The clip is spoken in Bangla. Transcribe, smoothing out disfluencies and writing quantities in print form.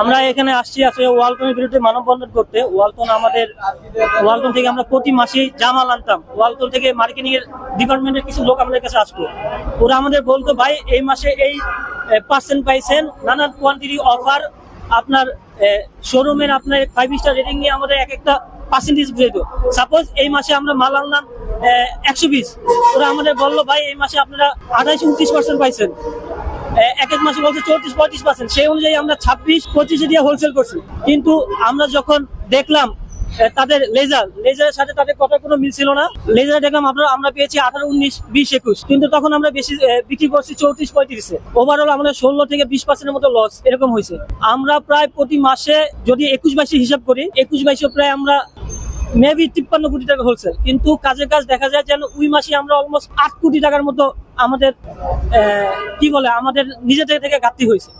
আমরা এখানে আসছি আসলে ওয়ালটনের বিরুদ্ধে মানববন্ধন করতে। ওয়ালটন থেকে আমরা প্রতি মাসে জামাল আনতাম। ওয়ালটন থেকে মার্কেটিং এর ডিপার্টমেন্টের কিছু লোক আমাদের কাছে আসতো, ওরা আমাদের বলতো ভাই এই মাসে এই পার্সেন্ট পাইছেন, নানান কোয়ান্টিটি অফার, আপনার শোরুমের আপনার 5 স্টার রেটিং নিয়ে আমাদের এক একটা পার্সেন্টেজ পেতো। সাপোজ এই মাসে আমরা মাল আনলাম 120, ওরা আমাদের বললো ভাই এই মাসে আপনারা 28-29% পাইছেন। এক এক মাসে বলছে 34-35%, সেই অনুযায়ী আমরা 26-25 দিয়ে হোলসেল করছি। কিন্তু আমরা যখন দেখলাম তাদের লেজারের সাথে তাদের কথা কোনো মিল ছিল না। লেজারে দেখলাম আমরা পেয়েছি 18-19-20-21, কিন্তু তখন আমরা বেশি বিক্রি করছি 34-35-এ। ওভারঅল আমাদের 16-20% মতো লস এরকম হয়েছে। আমরা প্রায় প্রতি মাসে যদি 21-22 হিসাব করি, 21-22 প্রায় আমরা মেবি 53 কোটি টাকা হোলসেল, কিন্তু কাজের কাজ দেখা যায় যেন ওই মাসে আমরা অলমোস্ট 8 কোটি টাকার মতো আমাদের আমাদের নিজেদের থেকে ঘাটতি হয়েছে।